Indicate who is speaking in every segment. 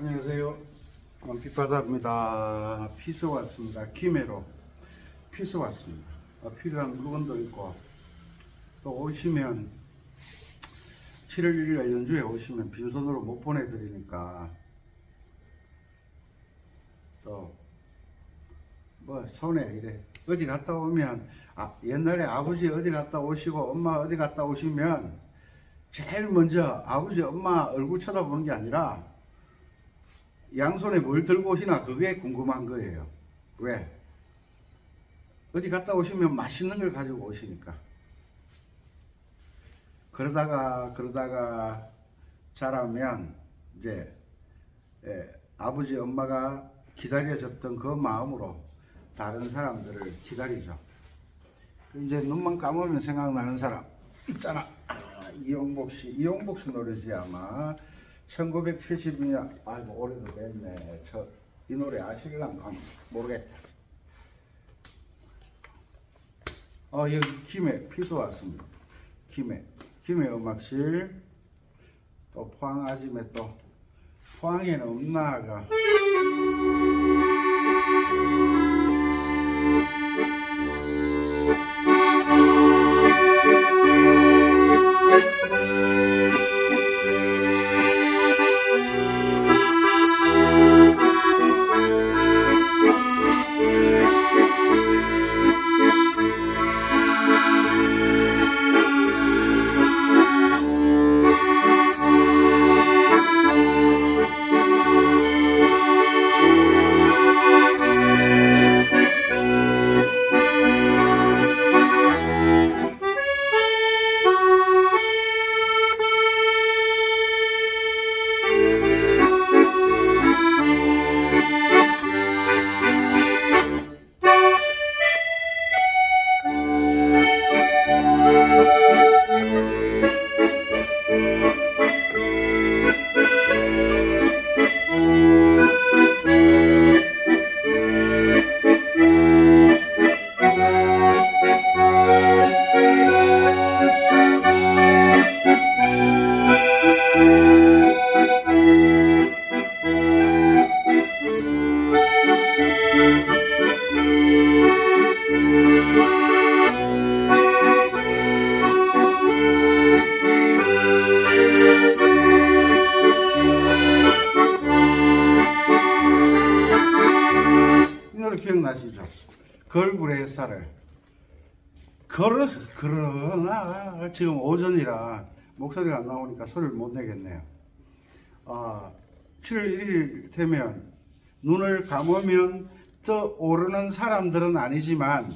Speaker 1: 안녕하세요. 왕빛바다입니다. 피스 왔습니다. 김해로 피스 왔습니다. 필요한 물건도 있고, 또 오시면 7월 1일에 연주에 오시면 빈손으로 못 보내드리니까 또 뭐 손에 이래 어디 갔다 오면 옛날에 아버지 어디 갔다 오시고 엄마 어디 갔다 오시면 제일 먼저 아버지 엄마 얼굴 쳐다보는 게 아니라 양손에 뭘 들고 오시나 그게 궁금한 거예요. 왜? 어디 갔다 오시면 맛있는 걸 가지고 오시니까. 그러다가 자라면 이제 아버지 엄마가 기다려줬던 그 마음으로 다른 사람들을 기다리죠. 이제 눈만 감으면 생각나는 사람 있잖아. 이용복 씨 노래지 아마 1972년 아이고 오래도 됐네. 이 노래 아실랑가 모르겠다. 여기 김해 피소 왔습니다. 김해 음악실. 또 포항 아침에 또 포항에는 없나가 기억나시죠? 걸굴의 햇살을 그러나 지금 오전이라 목소리가 안 나오니까 소리를 못 내겠네요. 7월 1일 되면 눈을 감으면 떠오르는 사람들은 아니지만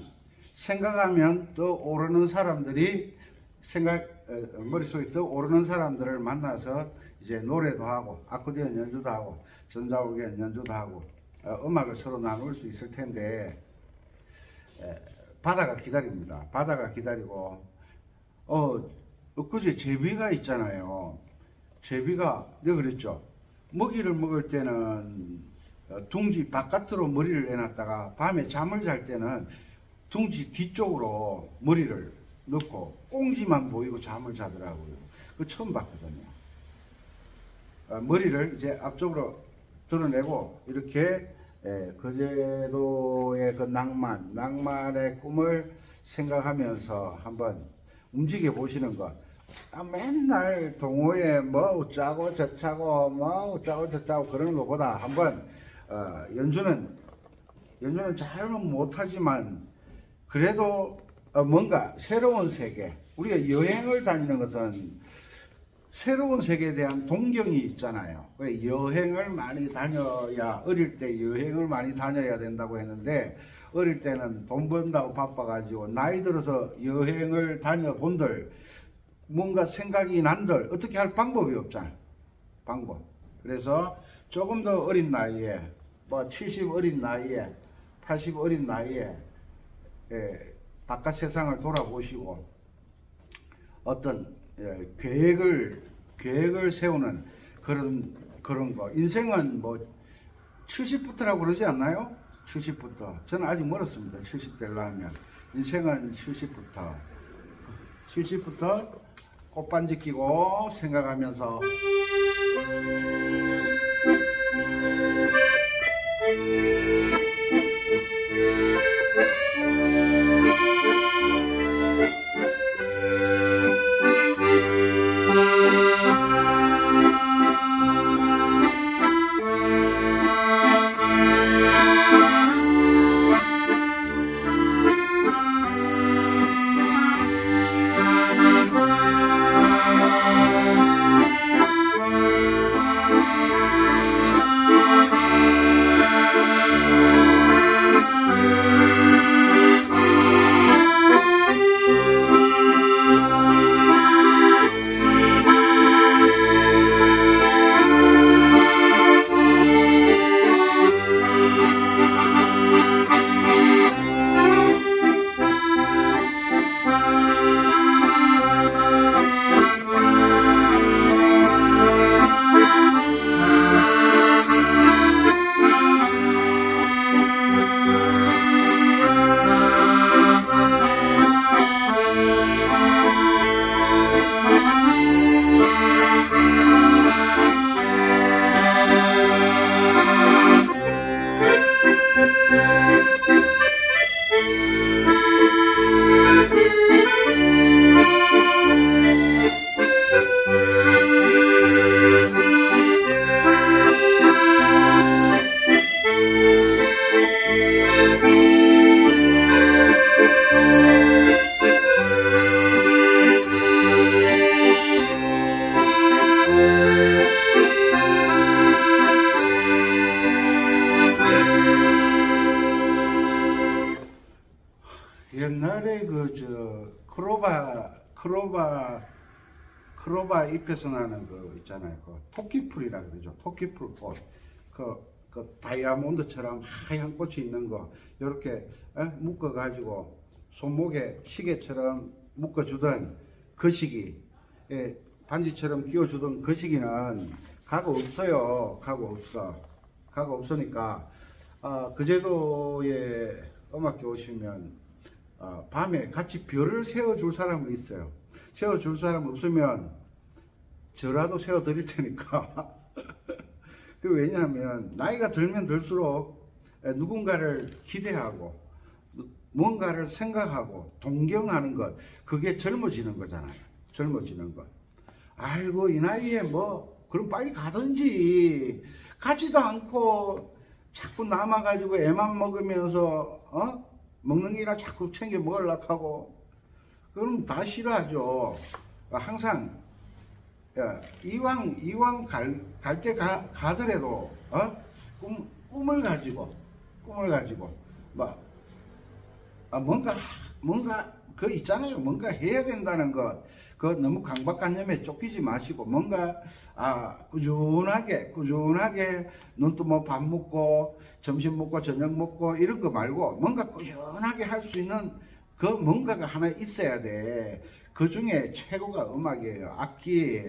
Speaker 1: 생각하면 떠오르는 사람들이 머릿속에 떠오르는 사람들을 만나서 이제 노래도 하고 아코디언 연주도 하고 전자올겐 연주도 하고 음악을 서로 나눌 수 있을 텐데 바다가 기다립니다. 바다가 기다리고 엊그제 제비가 있잖아요. 제비가 내가 그랬죠. 먹이를 먹을 때는 둥지 바깥으로 머리를 내놨다가 밤에 잠을 잘 때는 둥지 뒤쪽으로 머리를 넣고 꽁지만 보이고 잠을 자더라고요. 그거 처음 봤거든요. 머리를 이제 앞쪽으로 드러내고 이렇게 거제도의 그 낭만의 꿈을 생각하면서 한번 움직여 보시는 것. 맨날 동호회 뭐 어쩌고 저쩌고 뭐 어쩌고 저쩌고 그러는 것보다 한번 연주는 잘은 못하지만 그래도 뭔가 새로운 세계, 우리가 여행을 다니는 것은 새로운 세계에 대한 동경이 있잖아요. 여행을 많이 다녀야, 어릴 때 여행을 많이 다녀야 된다고 했는데 어릴 때는 돈 번다고 바빠가지고 나이 들어서 여행을 다녀본들 뭔가 생각이 난들 어떻게 할 방법이 없잖아요. 방법. 그래서 조금 더 어린 나이에 70 어린 나이에 80 어린 나이에 바깥 세상을 돌아보시고 어떤 계획을 세우는 그런 거. 인생은 70부터라고 그러지 않나요? 70부터. 저는 아직 멀었습니다. 70 되려면. 인생은 70부터 꽃반지 끼고 생각하면서 옛날에 크로바 잎에서 나는 그 있잖아요. 그 토끼풀이라 그러죠. 토끼풀 꽃. 그 다이아몬드처럼 하얀 꽃이 있는 거. 이렇게 묶어 가지고 손목에 시계처럼 묶어 주던 그 시기. 반지처럼 끼워 주던 그 시기는 가고 없어요. 가고 없으니까 그 제도에 음악회 오시면 밤에 같이 별을 세워줄 사람은 있어요. 세워줄 사람 없으면 저라도 세워드릴 테니까. 그 왜냐하면 나이가 들면 들수록 누군가를 기대하고 뭔가를 생각하고 동경하는 것, 그게 젊어지는 거잖아요. 젊어지는 것. 아이고 이 나이에 뭐 그럼 빨리 가든지, 가지도 않고 자꾸 남아가지고 애만 먹으면서 먹는 게라 자꾸 챙겨 먹으려고 하고, 그럼 다 싫어하죠. 항상 이왕 갈 때 가더라도 꿈을 가지고 막 뭔가 그 있잖아요. 뭔가 해야 된다는 것. 그 너무 강박관념에 쫓기지 마시고 뭔가 꾸준하게 눈 뜨면 밥 먹고 점심 먹고 저녁 먹고 이런 거 말고 뭔가 꾸준하게 할 수 있는 그 뭔가가 하나 있어야 돼. 그 중에 최고가 음악이에요. 악기.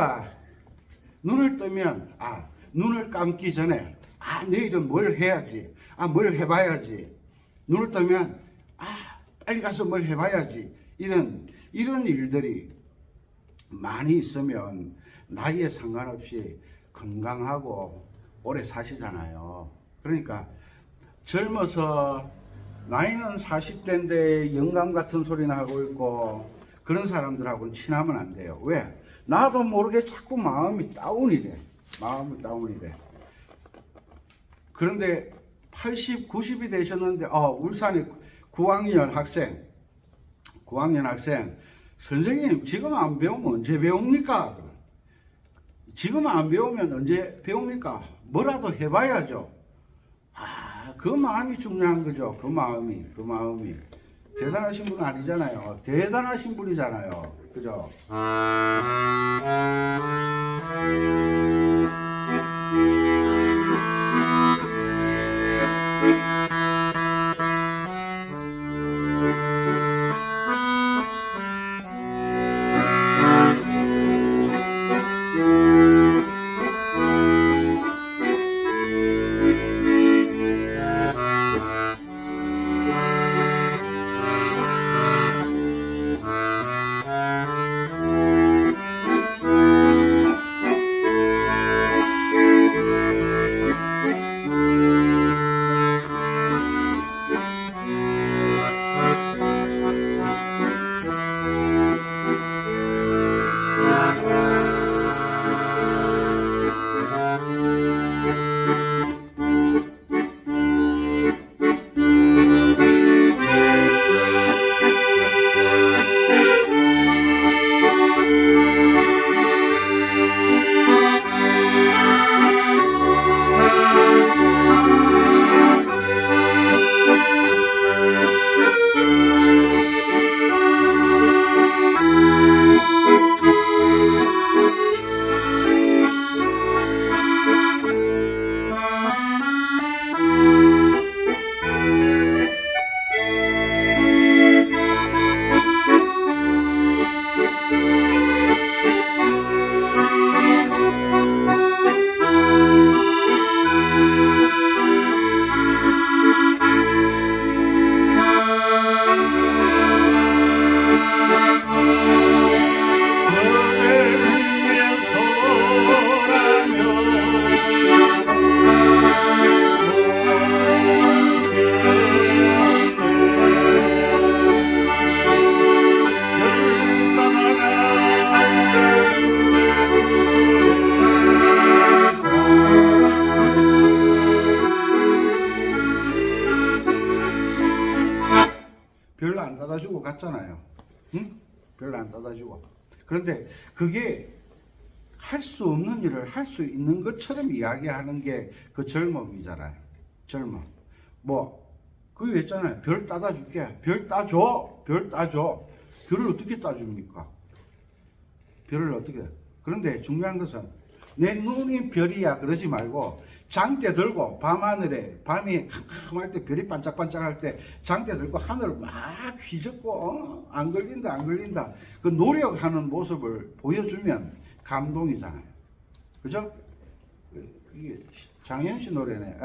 Speaker 1: 그러니까 눈을 뜨면 눈을 감기 전에 내일은 뭘 해야지, 뭘 해봐야지. 눈을 뜨면 빨리 가서 뭘 해봐야지. 이런 일들이 많이 있으면 나이에 상관없이 건강하고 오래 사시잖아요. 그러니까 젊어서 나이는 40대인데 영감 같은 소리나 하고 있고 그런 사람들하고는 친하면 안 돼요. 왜? 나도 모르게 자꾸 마음이 다운이 돼. 그런데 80, 90이 되셨는데 울산에 9학년 학생 선생님 지금 안 배우면 언제 배웁니까? 지금 안 배우면 언제 배웁니까? 뭐라도 해봐야죠. 그 마음이 중요한 거죠. 그 마음이. 대단하신 분은 아니잖아요. 대단하신 분이잖아요. 그죠? 별로 안 따다주고 갔잖아요. 응? 별로 안 따다주고. 그런데 그게 할 수 없는 일을 할 수 있는 것처럼 이야기하는 게 그 젊음이잖아요. 젊음. 그거 있잖아요. 별 따다줄게. 별 따줘. 별을 어떻게 따줍니까? 별을 어떻게. 그런데 중요한 것은 내 눈이 별이야 그러지 말고 장대 들고 밤하늘에 밤이 캄캄할 때 별이 반짝반짝할 때 장대 들고 하늘을 막 휘젓고 안 걸린다 그 노력하는 모습을 보여주면 감동이잖아요. 그죠? 이게 장현씨 노래네.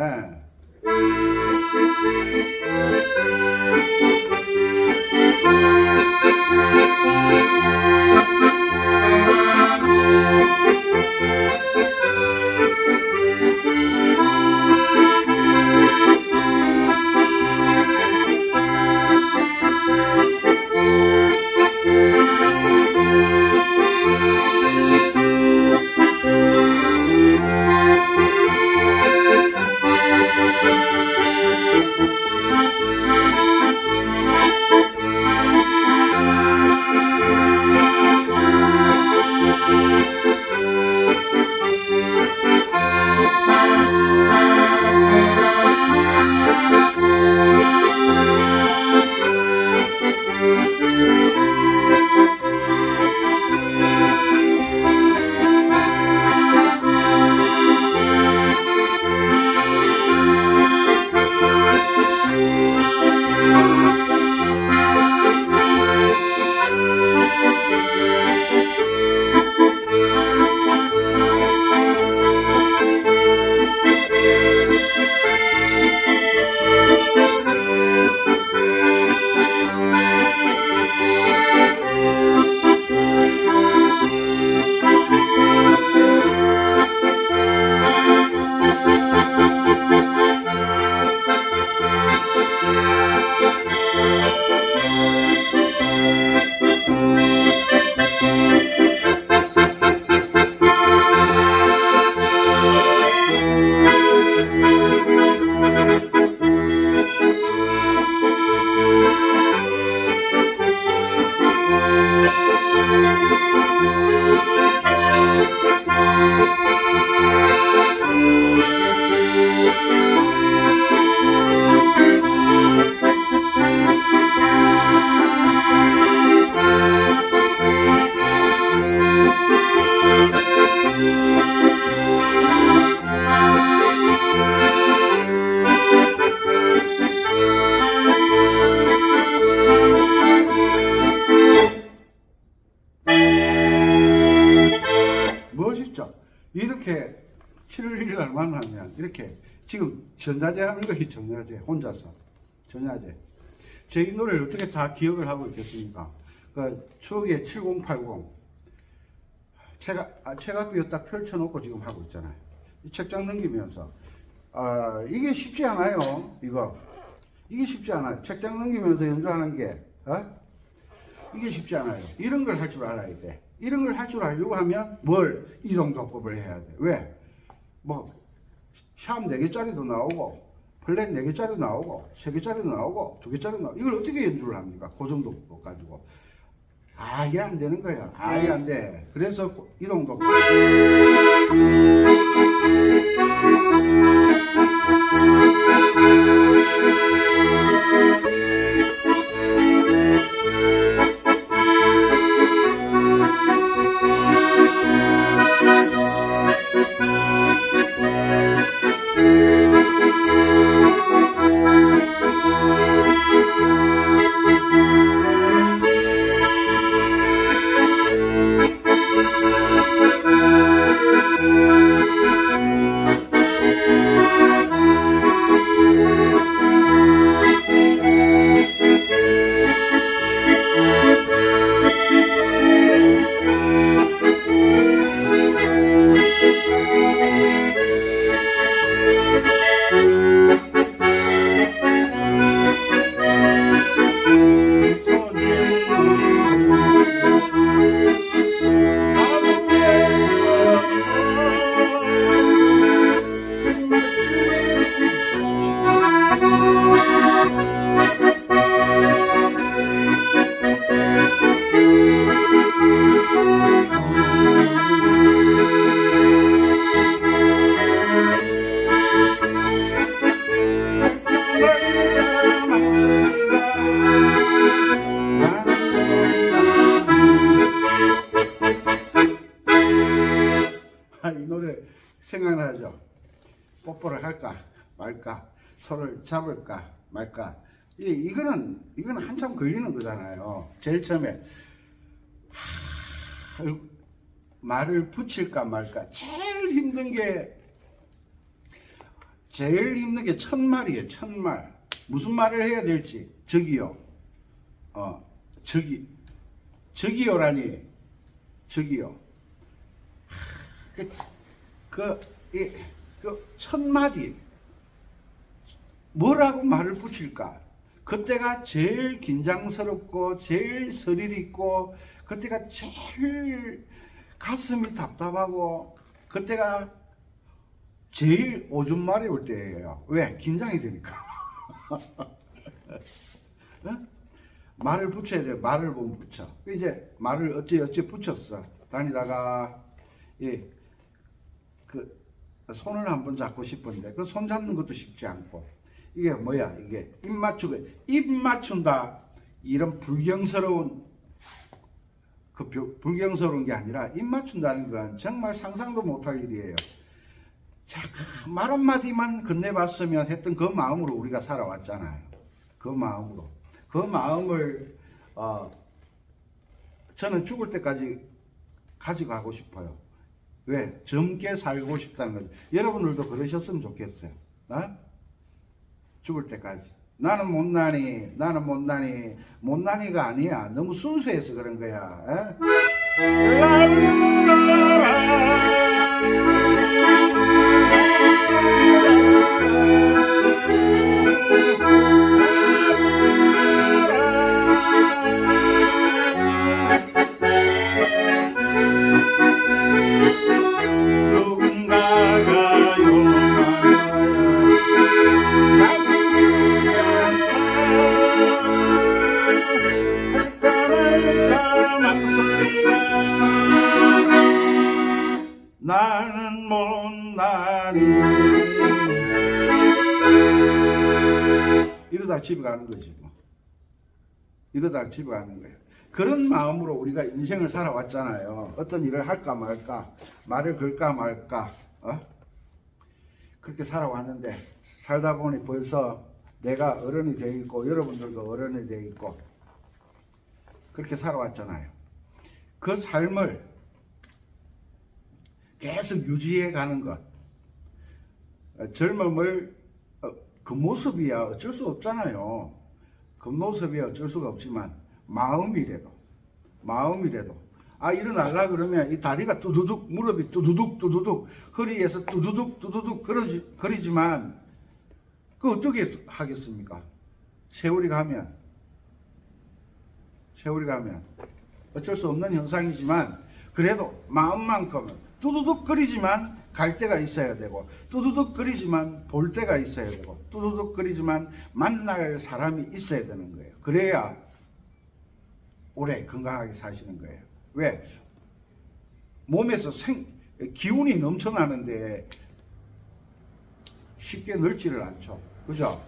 Speaker 1: 멋있죠? 이렇게 7월 1일 날 만나면 이렇게 지금 전자제 하는 거지. 전자제 혼자서 전자제. 제 이 노래를 어떻게 다 기억을 하고 있겠습니까? 그 추억의 7080 책앞에 딱 펼쳐놓고 지금 하고 있잖아요. 이 책장 넘기면서 이게 쉽지 않아요. 이게 쉽지 않아요. 책장 넘기면서 연주하는 게 이게 쉽지 않아요. 이런 걸 할 줄 알아야 돼. 이런 걸 할 줄 알려고 하면 뭘 이동도법을 해야 돼. 왜? 뭐 샵 4개짜리도 나오고 플랫 4개짜리도 나오고 3개짜리도 나오고 2개짜리도 나오고 이걸 어떻게 연주를 합니까? 고정도법 가지고. 이게 안 되는 거야. 이게 안 돼. 그래서 이동도법. 이 노래 생각나죠? 뽀뽀를 할까 말까, 손을 잡을까 말까. 이거는 한참 걸리는 거잖아요. 제일 처음에 말을 붙일까 말까. 제일 힘든 게 첫말이에요. 첫말. 무슨 말을 해야 될지. 저기요. 저기요라니. 저기요. 그 첫마디. 뭐라고 말을 붙일까? 그때가 제일 긴장스럽고, 제일 스릴 있고, 그때가 제일 가슴이 답답하고, 그때가 제일 오줌말이 올 때예요. 왜? 긴장이 되니까. 말을 붙여야 돼. 말을 보면 붙여. 이제 말을 어찌 붙였어. 다니다가 그 손을 한번 잡고 싶은데 그 손 잡는 것도 쉽지 않고, 이게 뭐야? 이게 입 맞춘다. 이런 불경스러운 불경스러운 게 아니라 입 맞춘다는 건 정말 상상도 못할 일이에요. 자, 말 한마디만 건네봤으면 했던 그 마음으로 우리가 살아왔잖아요. 그 마음을 저는 죽을 때까지 가지고 가고 싶어요. 왜? 젊게 살고 싶다는 거죠. 여러분들도 그러셨으면 좋겠어요. 죽을 때까지. 나는 못난이가 아니야. 너무 순수해서 그런 거야. 나는 못나니. 이러다가 집에 가는 거지 뭐. 이러다가 집에 가는 거예요. 그런 마음으로 우리가 인생을 살아왔잖아요. 어떤 일을 할까 말까, 말을 걸까 말까, 그렇게 살아왔는데 살다 보니 벌써 내가 어른이 되어 있고 여러분들도 어른이 되어 있고 그렇게 살아왔잖아요. 그 삶을 계속 유지해 가는 것, 젊음을 그 모습이야 어쩔 수 없잖아요. 그 모습이야 어쩔 수가 없지만 마음이라도 일어나려 그러면 이 다리가 뚜두둑, 무릎이 뚜두둑 허리에서 뚜두둑 거리지만 그 어떻게 하겠습니까? 세월이 가면 어쩔 수 없는 현상이지만 그래도 마음만큼은 뚜두둑 거리지만 갈 때가 있어야 되고 뚜두둑 거리지만 볼 때가 있어야 되고 뚜두둑 거리지만 만날 사람이 있어야 되는 거예요. 그래야 오래 건강하게 사시는 거예요. 왜? 몸에서 기운이 넘쳐나는데 쉽게 늙지를 않죠. 그죠?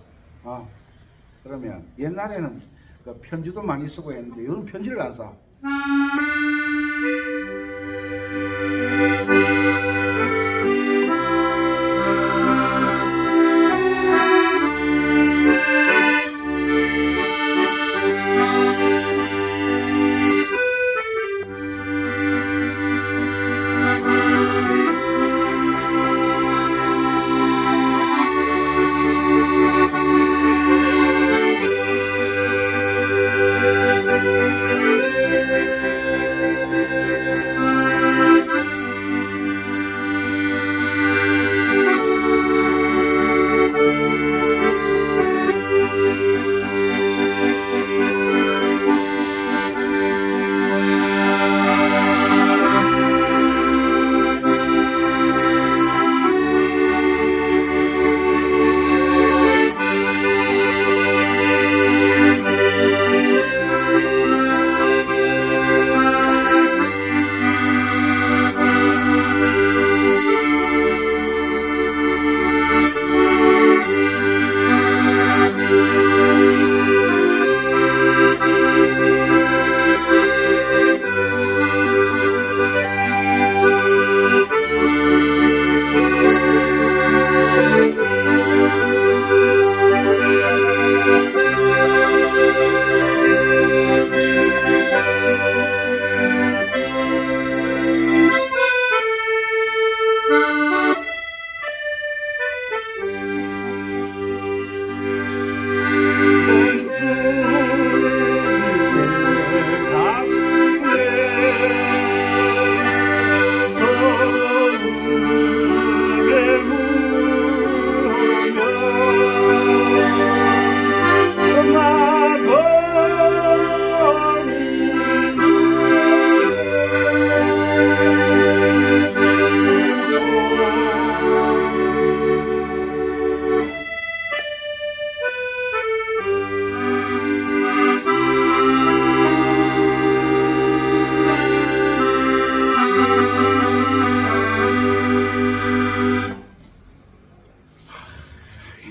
Speaker 1: 그러면 옛날에는 그 편지도 많이 쓰고 했는데 요즘 편지를 안 써.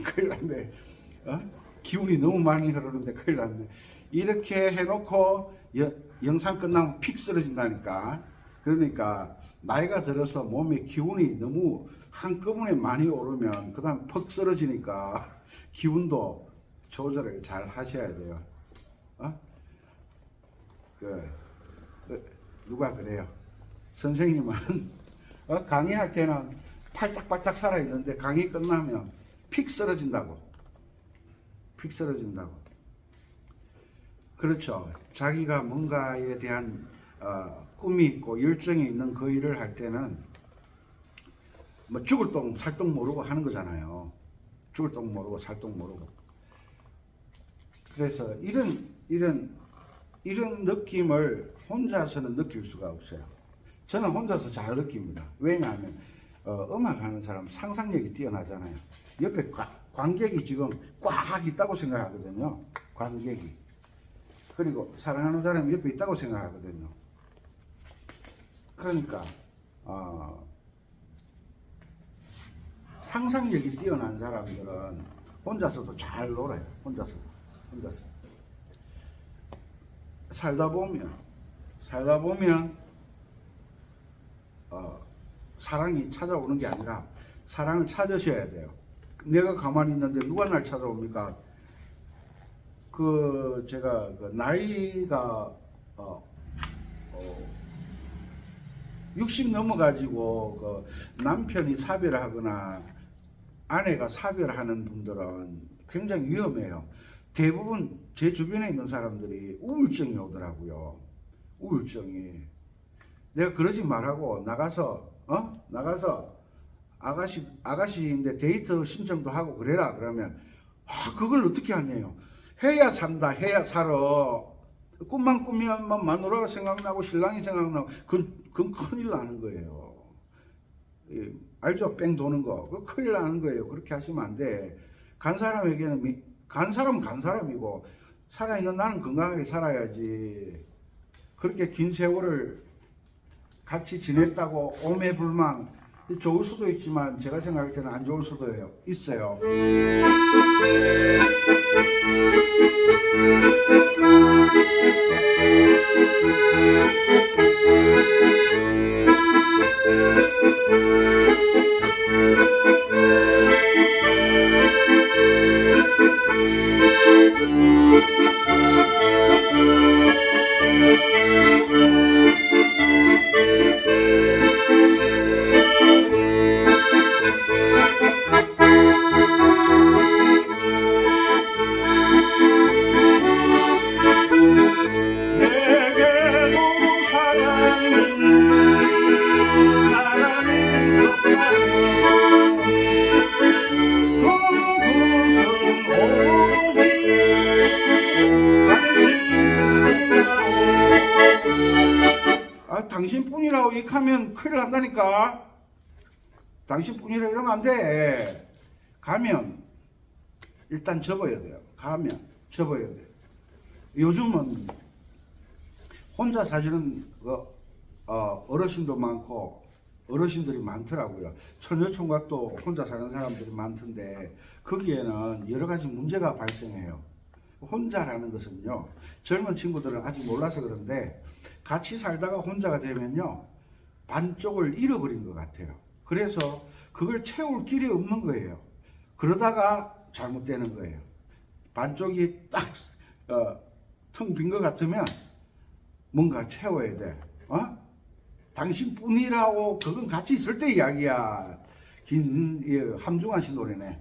Speaker 1: 큰일 났네. 기운이 너무 많이 흐르는데 큰일 났네. 이렇게 해놓고 영상 끝나면 픽 쓰러진다니까. 그러니까 나이가 들어서 몸에 기운이 너무 한꺼번에 많이 오르면 그 다음 퍽 쓰러지니까 기운도 조절을 잘 하셔야 돼요. 누가 그래요? 선생님은 강의할 때는 팔짝팔짝 살아있는데 강의 끝나면 픽 쓰러진다고. 그렇죠. 자기가 뭔가에 대한 꿈이 있고 열정이 있는 그 일을 할 때는 뭐 죽을 똥 살똥 모르고 하는 거잖아요. 죽을 똥 모르고 살똥 모르고. 그래서 이런 느낌을 혼자서는 느낄 수가 없어요. 저는 혼자서 잘 느낍니다. 왜냐하면 음악하는 사람 상상력이 뛰어나잖아요. 옆에 관객이 지금 꽉 있다고 생각하거든요. 관객이. 그리고 사랑하는 사람이 옆에 있다고 생각하거든요. 그러니까 상상력이 뛰어난 사람들은 혼자서도 잘 놀아요. 혼자서. 살다 보면 사랑이 찾아오는 게 아니라 사랑을 찾으셔야 돼요. 내가 가만히 있는데 누가 날 찾아옵니까? 제가 나이가 60 넘어가지고 남편이 사별하거나 아내가 사별하는 분들은 굉장히 위험해요. 대부분 제 주변에 있는 사람들이 우울증이 오더라고요. 우울증이. 내가 그러지 말라고 나가서 아가씨인데 데이트 신청도 하고 그래라. 그러면 그걸 어떻게 하냐요. 해야 산다, 해야 살아. 꿈만 꾸면 마누라가 생각나고 신랑이 생각나고 그건 큰일 나는 거예요. 알죠? 뺑 도는 거. 그거 큰일 나는 거예요. 그렇게 하시면 안 돼. 간 사람에게는 간 사람은 간 사람이고 살아있는 나는 건강하게 살아야지. 그렇게 긴 세월을 같이 지냈다고 오매불망 좋을 수도 있지만 제가 생각할 때는 안 좋을 수도 있어요. 당신뿐이라고 이렇게하면 큰일 난다니까. 당신뿐이라 이러면 안 돼. 가면 일단 접어야 돼요. 가면 접어야 돼요. 요즘은 혼자 사시는 어르신도 많고 어르신들이 많더라고요. 처녀총각도 혼자 사는 사람들이 많던데 거기에는 여러 가지 문제가 발생해요. 혼자라는 것은요, 젊은 친구들은 아직 몰라서 그런데 같이 살다가 혼자가 되면요 반쪽을 잃어버린 것 같아요. 그래서 그걸 채울 길이 없는 거예요. 그러다가 잘못되는 거예요. 반쪽이 딱 텅 빈 것 같으면 뭔가 채워야 돼. 당신뿐이라고. 그건 같이 있을 때 이야기야. 함중환 씨 노래네.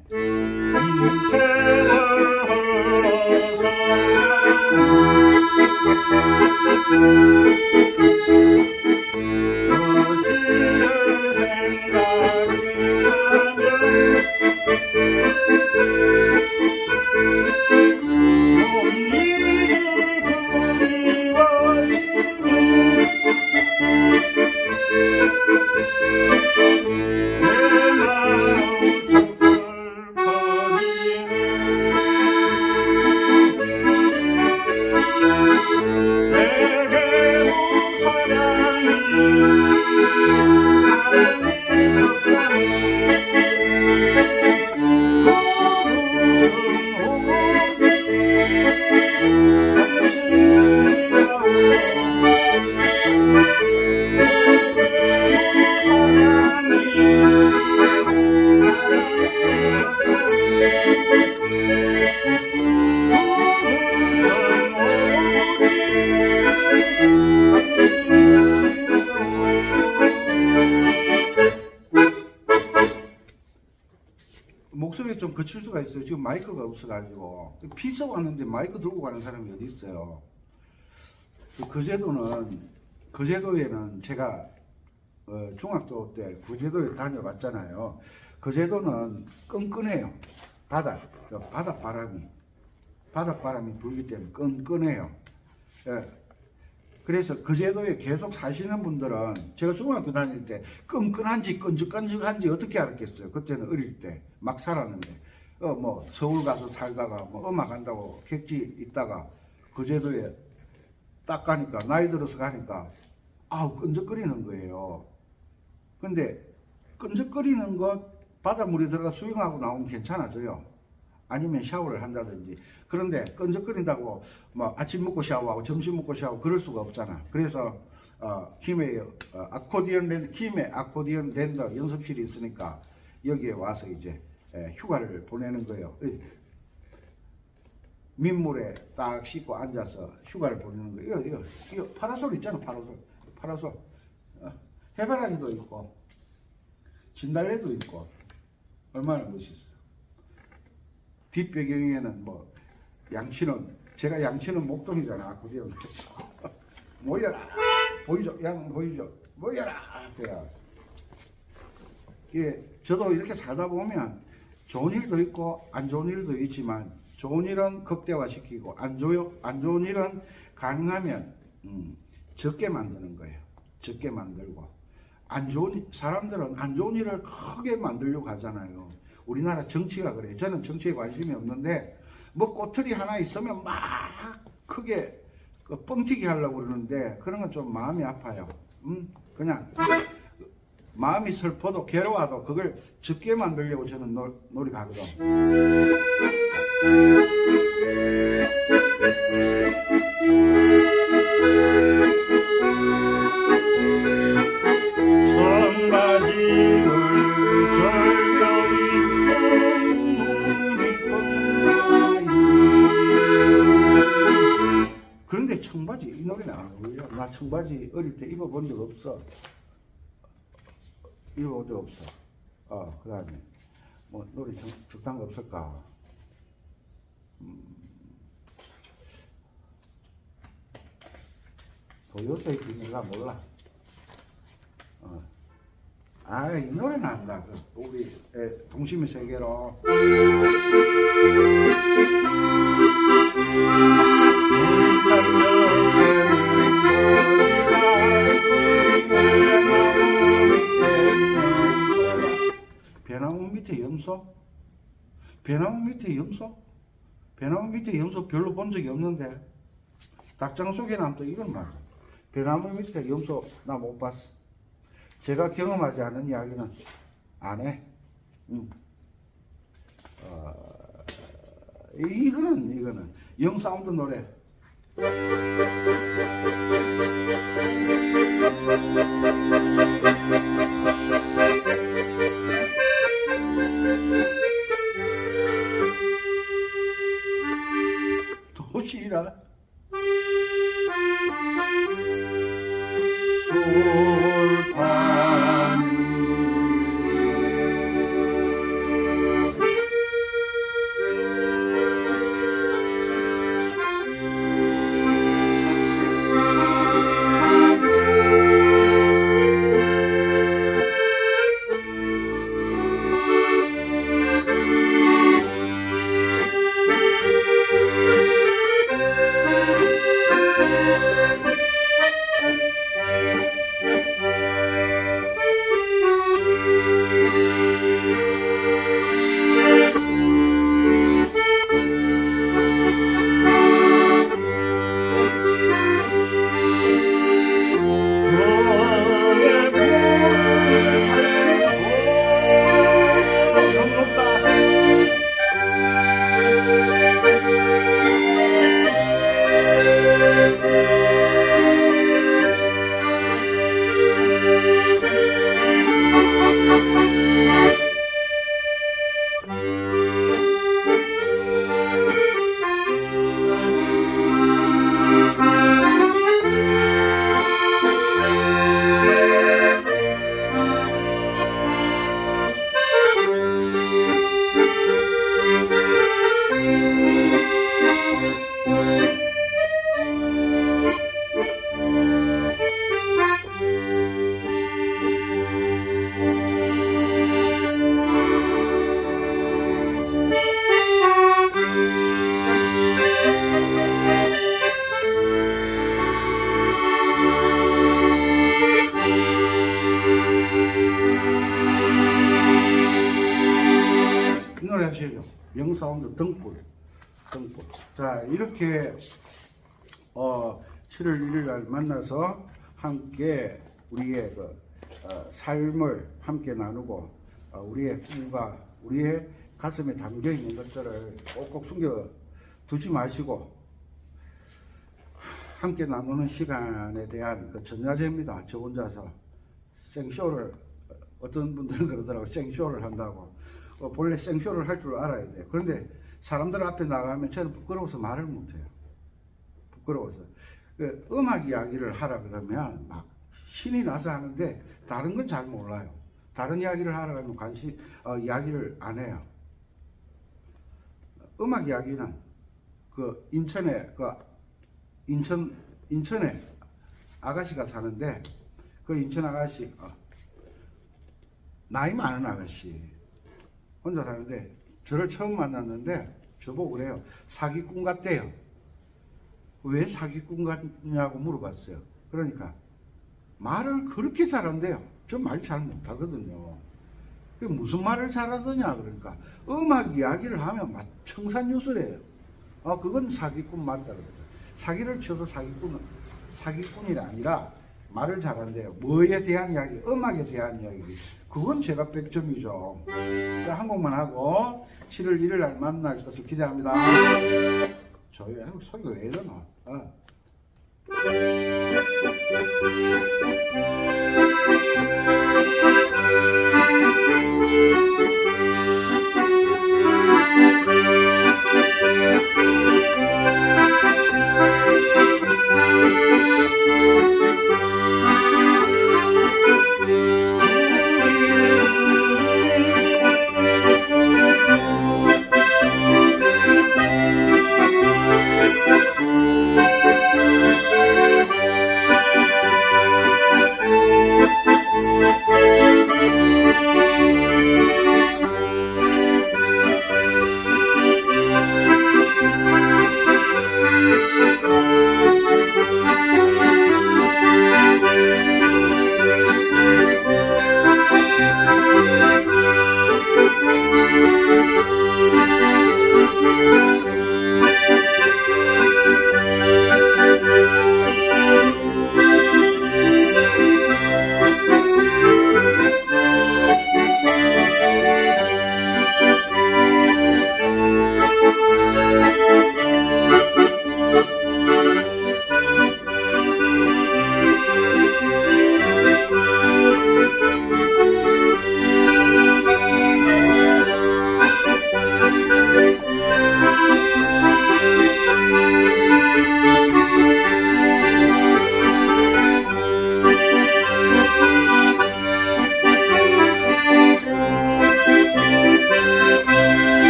Speaker 1: 목소리가 좀 거칠 수가 있어요. 지금 마이크가 없어가지고. 피서 왔는데 마이크 들고 가는 사람이 어디 있어요. 거제도에는 제가 중학교 때 거제도에 다녀봤잖아요. 거제도는 끈끈해요. 바닷바람이 불기 때문에 끈끈해요. 예. 그래서 거제도에 계속 사시는 분들은 제가 중학교 다닐 때 끈끈한지 끈적끈적한지 어떻게 알았겠어요. 그때는 어릴 때 막 살았는데 서울 가서 살다가 음악 한다고 객지 있다가 거제도에 딱 가니까 나이 들어서 가니까 끈적거리는 거예요. 근데 끈적거리는 것 바닷물에 들어가 수영하고 나오면 괜찮아져요. 아니면 샤워를 한다든지. 그런데 끈적거린다고 뭐 아침 먹고 샤워하고 점심 먹고 샤워하고 그럴 수가 없잖아. 그래서 김해 아코디언 랜더 연습실이 있으니까 여기에 와서 이제 휴가를 보내는 거예요. 민물에 딱 씻고 앉아서 휴가를 보내는 거예요. 이거 파라솔 있잖아. 파라솔. 해바라기도 있고 진달래도 있고 얼마나 멋있어. 뒷배경에는 뭐 제가 양치는 목동이잖아. 아코디언. 모여라. 보이죠? 양 보이죠? 모여라. 그래야. 저도 이렇게 살다 보면 좋은 일도 있고 안 좋은 일도 있지만, 좋은 일은 극대화시키고 안 좋은 일은 가능하면 적게 만드는 거예요. 적게 만들고. 사람들은 안 좋은 일을 크게 만들려고 하잖아요. 우리나라 정치가 그래요. 저는 정치에 관심이 없는데 뭐 꼬투리 하나 있으면 막 크게 뻥튀기 하려고 그러는데, 그런 건 좀 마음이 아파요. 그냥 마음이 슬퍼도 괴로워도 그걸 적게 만들려고 저는 노력하거든. 그런데 청바지, 이 노래는 안 어울려. 나 청바지 어릴 때 입어본 적 없어. 입어본 적 없어. 그 다음에 뭐 노래 적당한 거 없을까? 도요새의 비밀가 몰라. 이 노래는 안다. 우리 동심의 세계로. 배나무 밑에 염소? 배나무 밑에 염소? 배나무 밑에 염소 별로 본 적이 없는데, 닭장 속에는 또 이건 맞아. 배나무 밑에 염소 나 못 봤어. 제가 경험하지 않은 이야기는 안 해. 이거는 영사운드 노래. 도시락 솔판 노래 하시죠. 영사운드 등불. 자, 이렇게 7월 1일 날 만나서 함께 우리의 삶을 함께 나누고 우리의 꿈과 우리의 가슴에 담겨 있는 것들을 꼭꼭 숨겨 두지 마시고 함께 나누는 시간에 대한 그 전야제입니다. 저 혼자서 생쇼를, 어떤 분들은 그러더라고, 생쇼를 한다고. 본래 생쇼를 할 줄 알아야 돼요. 그런데 사람들 앞에 나가면 저는 부끄러워서 말을 못해요. 부끄러워서. 그 음악 이야기를 하라 그러면 막 신이 나서 하는데 다른 건 잘 몰라요. 다른 이야기를 하라 그러면 이야기를 안 해요. 음악 이야기는 그 인천에 아가씨가 사는데, 그 인천 아가씨, 나이 많은 아가씨 혼자 사는데 저를 처음 만났는데 저보고 그래요. 사기꾼 같대요. 왜 사기꾼 같냐고 물어봤어요. 그러니까 말을 그렇게 잘한대요. 저 말 잘 못하거든요. 무슨 말을 잘하더냐 그러니까 음악 이야기를 하면 막 청산유수래요. 그건 사기꾼 맞다 그러죠. 사기를 쳐도 사기꾼이 아니라 말을 잘한대요. 뭐에 대한 이야기? 음악에 대한 이야기. 그건 제가 100점이죠. 자, 한 곡만 하고 7월 1일 날 만날 것을 기대합니다. 저희 소리가 왜 이러나?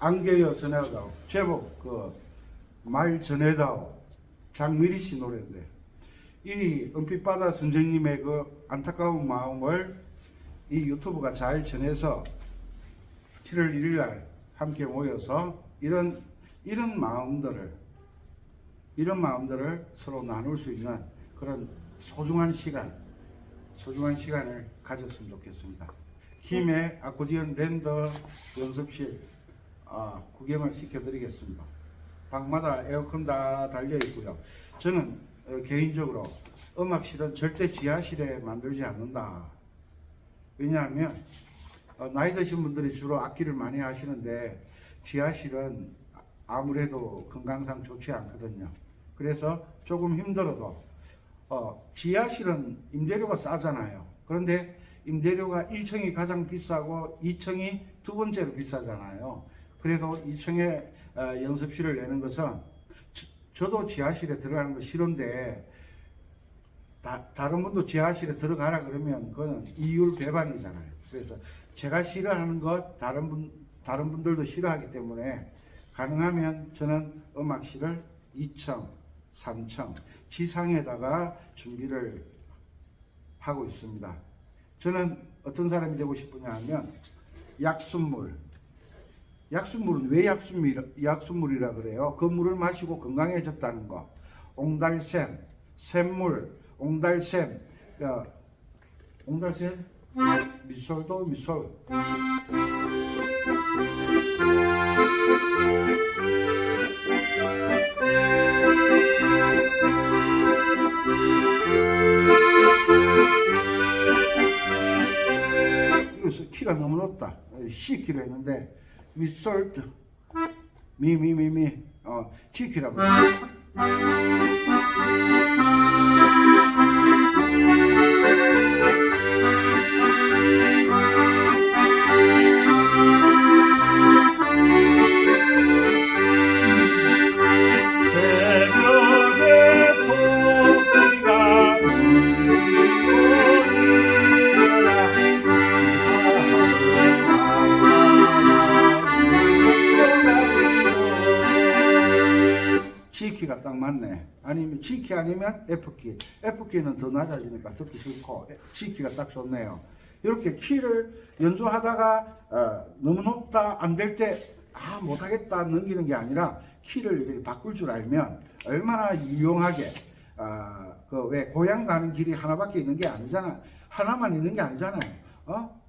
Speaker 1: 안겨요 전해다오. 제목 말 전해다오. 장미리 씨 노래인데, 이 은빛바다 선생님의 그 안타까운 마음을 이 유튜브가 잘 전해서 7월 1일 날 함께 모여서 이런 마음들을 서로 나눌 수 있는 그런 소중한 시간을 가졌으면 좋겠습니다. 힘의 아코디언 랜더 연습실 구경을 시켜드리겠습니다. 방마다 에어컨 다 달려 있고요. 저는 개인적으로 음악실은 절대 지하실에 만들지 않는다. 왜냐하면 나이 드신 분들이 주로 악기를 많이 하시는데 지하실은 아무래도 건강상 좋지 않거든요. 그래서 조금 힘들어도 지하실은 임대료가 싸잖아요. 그런데 임대료가 1층이 가장 비싸고 2층이 두 번째로 비싸잖아요. 그래서 2층에 연습실을 내는 것은 저도 지하실에 들어가는 거 싫은데 다른 분도 지하실에 들어가라 그러면 그건 이율 배반이잖아요. 그래서 제가 싫어하는 것 다른 분들도 싫어하기 때문에 가능하면 저는 음악실을 2층, 3층 지상에다가 준비를 하고 있습니다. 저는 어떤 사람이 되고 싶으냐 하면 약순물은 왜 약순물이라 그래요? 그 물을 마시고 건강해졌다는 거. 옹달샘, 샘물, 옹달샘, 미솔도 미솔. 여기서 키가 너무 높다. C 키로 했는데 미솔트 미미미미 G 키라고. G키가 딱 맞네. 아니면 G키 아니면 F키. F키는 더 낮아지니까 듣기 싫고 G키가 딱 좋네요. 이렇게 키를 연주하다가 너무 높다 안 될 때 못하겠다 넘기는 게 아니라 키를 이렇게 바꿀 줄 알면 얼마나 유용하게 그 왜 고향 가는 길이 하나밖에 있는 게 아니잖아. 하나만 있는 게 아니잖아요.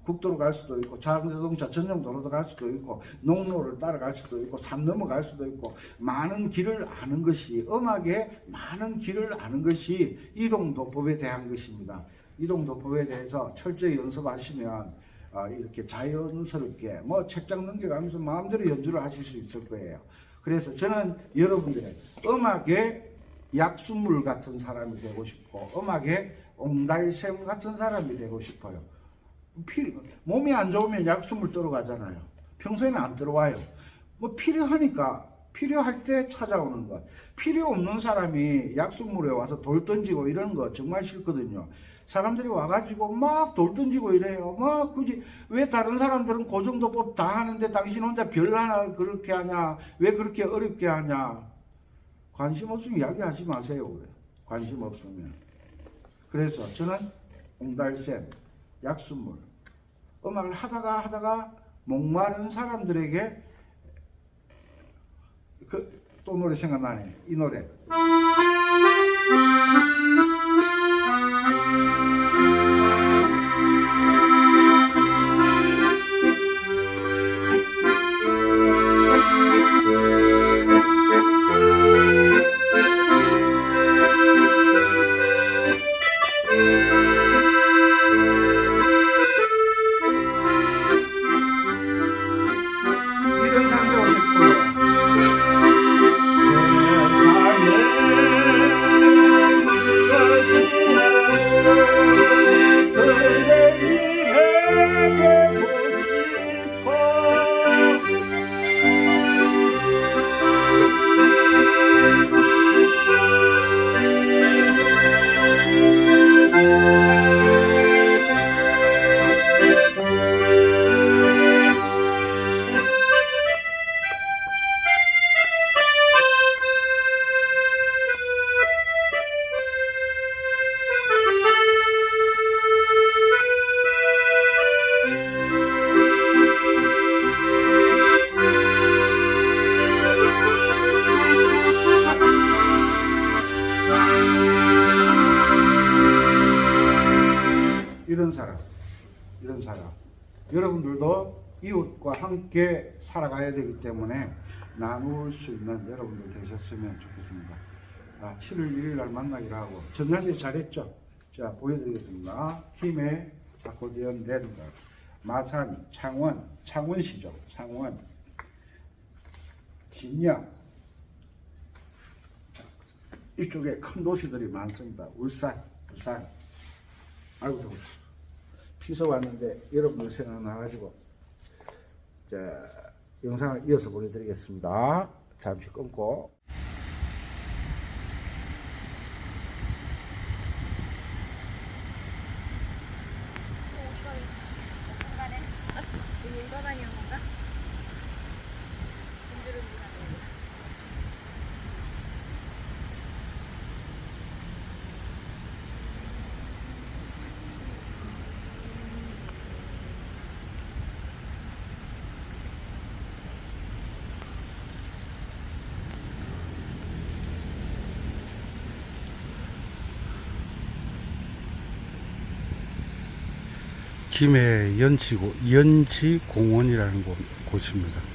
Speaker 1: 국도로 갈 수도 있고 자동차 전용 도로도 갈 수도 있고 농로를 따라갈 수도 있고 산 넘어갈 수도 있고 많은 길을 아는 것이 음악의 많은 길을 아는 것이 이동도법에 대한 것입니다. 이동도법에 대해서 철저히 연습하시면 이렇게 자연스럽게 뭐 책장 넘겨가면서 마음대로 연주를 하실 수 있을 거예요. 그래서 저는 여러분들의 음악의 약수물 같은 사람이 되고 싶고 음악의 옹달샘 같은 사람이 되고 싶어요. 몸이 안 좋으면 약수물 들어가잖아요. 평소에는 안 들어와요. 뭐 필요하니까 필요할 때 찾아오는 것. 필요 없는 사람이 약수물에 와서 돌 던지고 이러는 거 정말 싫거든요. 사람들이 와가지고 막 돌 던지고 이래요. 막 굳이 왜 다른 사람들은 고정도법 다 하는데 당신 혼자 별 하나 그렇게 하냐? 왜 그렇게 어렵게 하냐? 관심 없으면 이야기하지 마세요. 그래. 관심 없으면. 그래서 저는 옹달샘, 약수물, 음악을 하다가 목마른 사람들에게 또 노래 생각나네. 이 노래. 이런 사람. 여러분들도 이웃과 함께 살아가야 되기 때문에 나눌 수 있는 여러분들 되셨으면 좋겠습니다. 7월 1일 날 만나기로 하고 전날에 잘했죠? 자, 보여드리겠습니다. 힘의 아코디언 랜드, 마산, 창원시죠. 창원, 진양, 이쪽에 큰 도시들이 많습니다. 울산, 부산. 아이고 더워. 피서 왔는데 여러분들 생각나가지고 자, 영상을 이어서 보내드리겠습니다. 잠시 끊고.
Speaker 2: 김해 연지공원이라는 곳입니다.